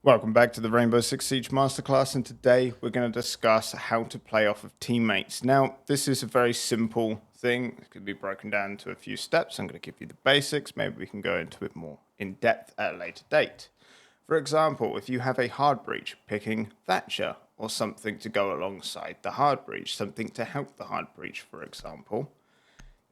Welcome back to the Rainbow Six Siege Masterclass, and today we're going to discuss how to play off of teammates. Now, this is a very simple thing. It can be broken down into a few steps. I'm going to give you the basics. Maybe we can go into it more in depth at a later date. For example, if you have a hard breach, picking Thatcher or something to go alongside the hard breach, something to help the hard breach, for example,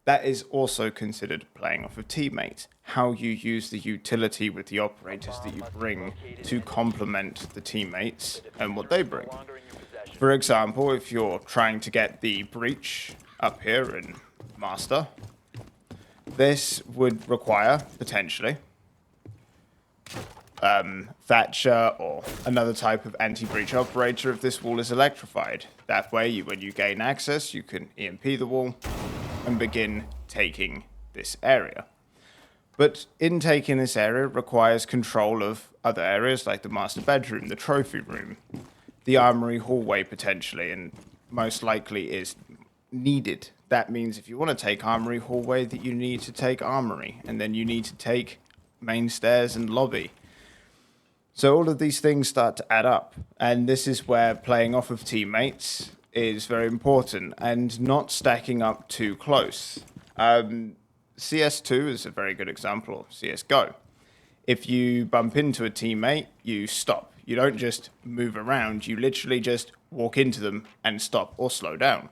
that is also considered playing off of teammates. How you use the utility with the operators that you bring to complement the teammates and what they bring. For example, if you're trying to get the breach up here in Master, this would require, potentially, Thatcher or another type of anti-breach operator if this wall is electrified. That way, when you gain access, you can EMP the wall and begin taking this area. But in taking this area requires control of other areas like the master bedroom, the trophy room, the armory hallway potentially, and most likely is needed. That means if you want to take armory hallway, that you need to take armory, and then you need to take main stairs and lobby. So all of these things start to add up, and this is where playing off of teammates is very important and not stacking up too close. CS2 is a very good example of CSGO. If you bump into a teammate, you stop. You don't just move around, you literally just walk into them and stop or slow down.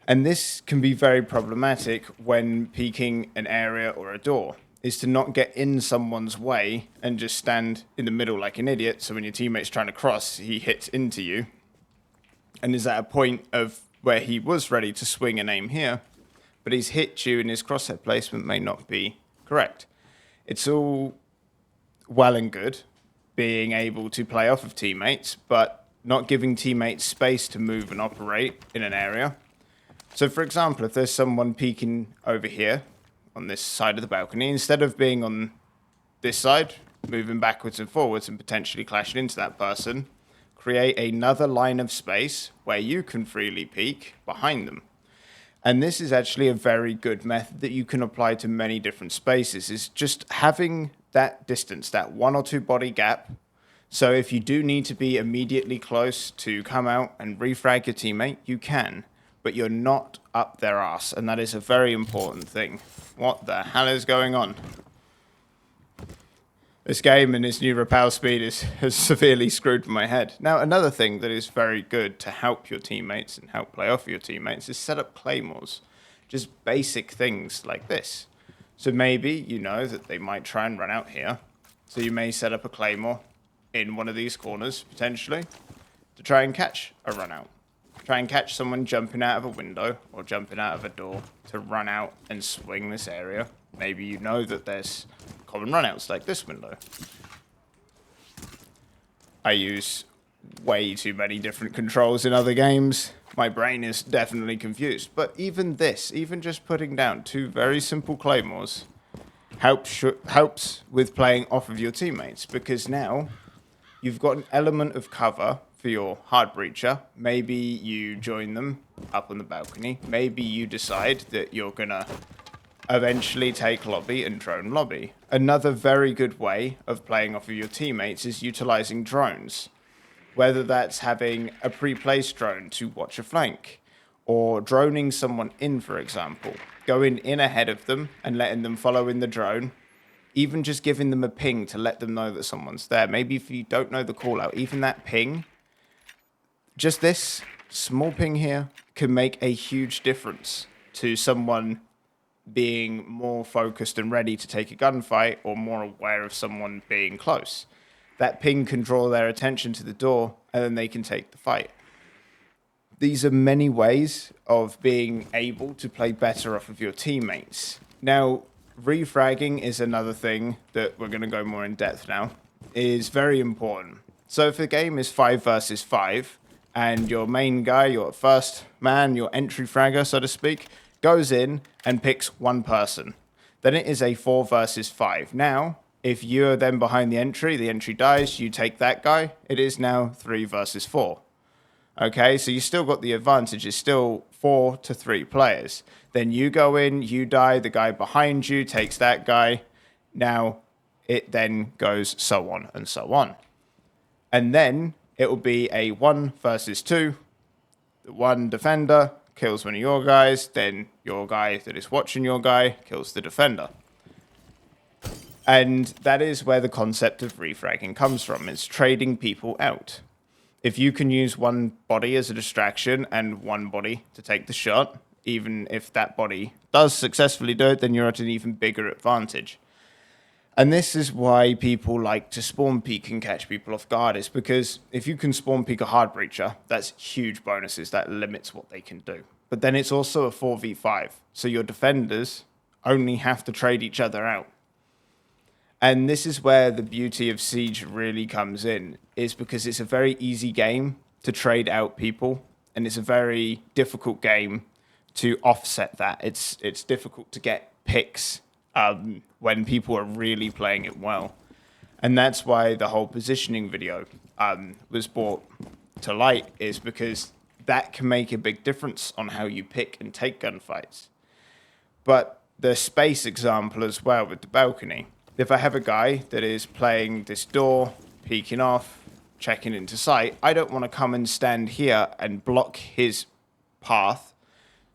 And this can be very problematic when peeking an area or a door, is to not get in someone's way and just stand in the middle like an idiot, so when your teammate's trying to cross, he hits into you and is at a point of where he was ready to swing and aim here, but he's hit you and his crosshair placement may not be correct. It's all well and good being able to play off of teammates, but not giving teammates space to move and operate in an area. So for example, if there's someone peeking over here on this side of the balcony, instead of being on this side, moving backwards and forwards and potentially clashing into that person, create another line of space where you can freely peek behind them. And this is actually a very good method that you can apply to many different spaces, is just having that distance, that 1 or 2 body gap. So if you do need to be immediately close to come out and refrag your teammate, you can, but you're not up their ass. And that is a very important thing. What the hell is going on? This game and its new repel speed has severely screwed my head. Now, another thing that is very good to help your teammates and help play off your teammates is set up claymores. Just basic things like this. So maybe you know that they might try and run out here. So you may set up a claymore in one of these corners, potentially, to try and catch a run out. Try and catch someone jumping out of a window or jumping out of a door to run out and swing this area. Maybe you know that there's common runouts like this window. I use way too many different controls in other games. My brain is definitely confused. But even this, even just putting down 2 very simple claymores helps with playing off of your teammates, because now you've got an element of cover for your hard breacher. Maybe you join them up on the balcony. Maybe you decide that you're gonna eventually take lobby and drone lobby. Another very good way of playing off of your teammates is utilizing drones. Whether that's having a pre-placed drone to watch a flank, or droning someone in, for example. Going in ahead of them and letting them follow in the drone. Even just giving them a ping to let them know that someone's there. Maybe if you don't know the call out, even that ping, just this small ping here can make a huge difference to someone being more focused and ready to take a gunfight, or more aware of someone being close. That ping can draw their attention to the door, and then they can take the fight. These are many ways of being able to play better off of your teammates. Now, refragging is another thing that we're going to go more in depth now, is very important. So if the game is 5 versus 5, and your main guy, your first man, your entry fragger, so to speak, goes in and picks one person, then it is a 4 versus 5. Now, if you're then behind the entry dies, you take that guy, it is now 3 versus 4. Okay, so you still got the advantage, it's still 4 to 3 players. Then you go in, you die, the guy behind you takes that guy. Now, it then goes so on and so on. And then it will be a 1 versus 2. The one defender kills one of your guys, then your guy that is watching your guy kills the defender. And that is where the concept of refragging comes from. It's trading people out. If you can use one body as a distraction and one body to take the shot, even if that body does successfully do it, then you're at an even bigger advantage. And this is why people like to spawn peek and catch people off guard, is because if you can spawn peek a hard breacher, that's huge bonuses. That limits what they can do. But then it's also a 4v5. So your defenders only have to trade each other out. And this is where the beauty of Siege really comes in, is because it's a very easy game to trade out people, and it's a very difficult game to offset that. It's difficult to get picks when people are really playing it well. And that's why the whole positioning video was brought to light, is because that can make a big difference on how you pick and take gunfights. But the space example as well with the balcony. If I have a guy that is playing this door, peeking off, checking into sight, I don't want to come and stand here and block his path.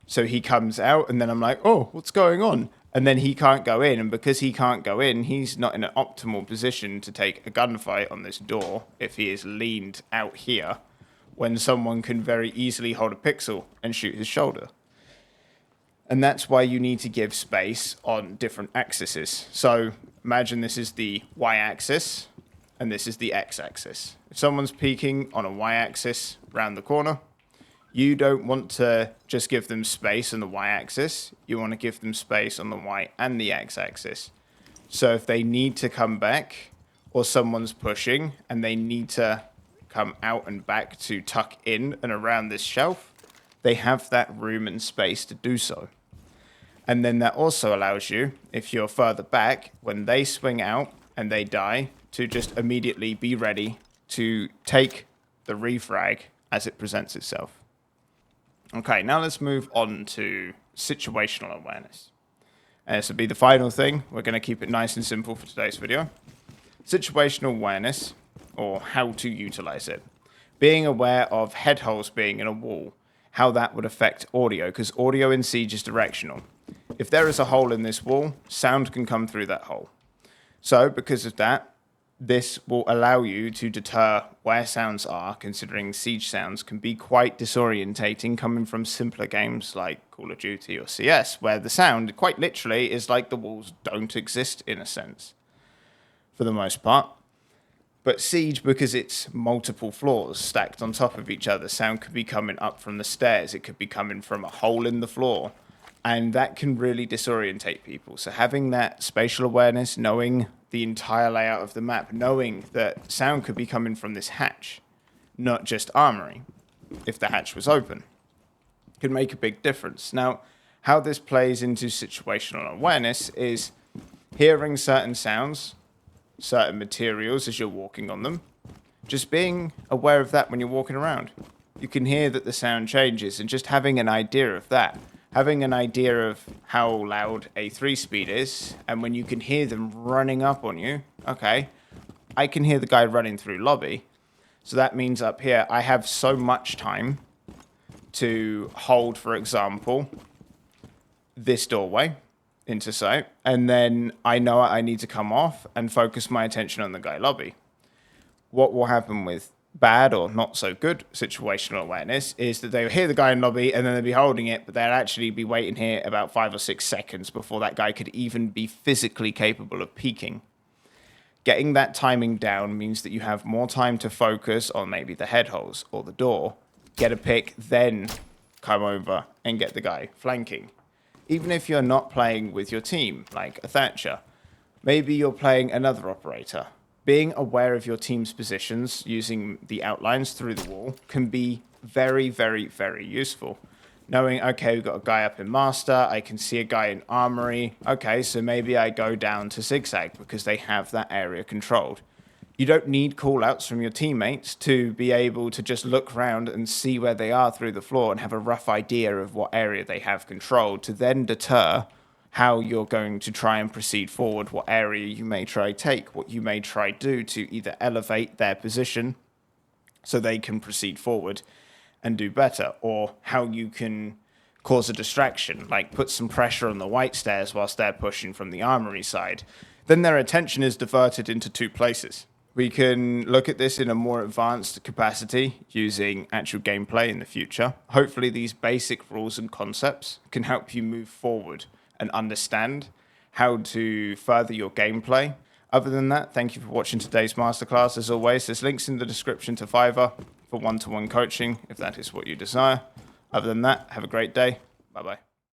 So he comes out and then I'm like, oh, what's going on? And then he can't go in. And because he can't go in, he's not in an optimal position to take a gunfight on this door if he is leaned out here, when someone can very easily hold a pixel and shoot his shoulder. And that's why you need to give space on different axes. So imagine this is the y-axis and this is the x-axis. If someone's peeking on a y-axis round the corner, you don't want to just give them space on the y-axis. You want to give them space on the y and the x-axis. So if they need to come back, or someone's pushing and they need to come out and back to tuck in and around this shelf, they have that room and space to do so. And then that also allows you, if you're further back, when they swing out and they die, to just immediately be ready to take the refrag as it presents itself. Okay, now let's move on to situational awareness. And this will be the final thing. We're going to keep it nice and simple for today's video. Situational awareness, or how to utilize it. Being aware of head holes being in a wall, how that would affect audio, because audio in Siege is directional. If there is a hole in this wall, sound can come through that hole. So because of that, this will allow you to deter where sounds are, considering Siege sounds can be quite disorientating coming from simpler games like Call of Duty or CS, where the sound, quite literally, is like the walls don't exist in a sense, for the most part. But Siege, because it's multiple floors stacked on top of each other, sound could be coming up from the stairs, it could be coming from a hole in the floor, and that can really disorientate people. So having that spatial awareness, knowing the entire layout of the map, knowing that sound could be coming from this hatch, not just armory, if the hatch was open, could make a big difference. Now, how this plays into situational awareness is hearing certain sounds, certain materials as you're walking on them, just being aware of that when you're walking around. You can hear that the sound changes, and just having an idea of that, having an idea of how loud a 3-speed is, and when you can hear them running up on you, okay, I can hear the guy running through lobby, so that means up here I have so much time to hold, for example, this doorway into sight, and then I know I need to come off and focus my attention on the guy lobby. What will happen with bad or not so good situational awareness is that they'll hear the guy in lobby and then they'll be holding it, but they'll actually be waiting here about 5 or 6 seconds before that guy could even be physically capable of peeking. Getting that timing down means that you have more time to focus on maybe the head holes or the door, get a pick, then come over and get the guy flanking. Even if you're not playing with your team, like a Thatcher, maybe you're playing another operator. Being aware of your team's positions using the outlines through the wall can be very, very, very useful. Knowing, okay, we've got a guy up in Master, I can see a guy in Armory. Okay, so maybe I go down to Zigzag because they have that area controlled. You don't need callouts from your teammates to be able to just look around and see where they are through the floor and have a rough idea of what area they have controlled to then deter how you're going to try and proceed forward, what area you may try take, what you may try do to either elevate their position so they can proceed forward and do better, or how you can cause a distraction, like put some pressure on the white stairs whilst they're pushing from the armory side. Then their attention is diverted into two places. We can look at this in a more advanced capacity using actual gameplay in the future. Hopefully these basic rules and concepts can help you move forward and understand how to further your gameplay. Other than that, thank you for watching today's masterclass. As always, there's links in the description to Fiverr for one-to-one coaching if that is what you desire. Other than that, have a great day. Bye-bye.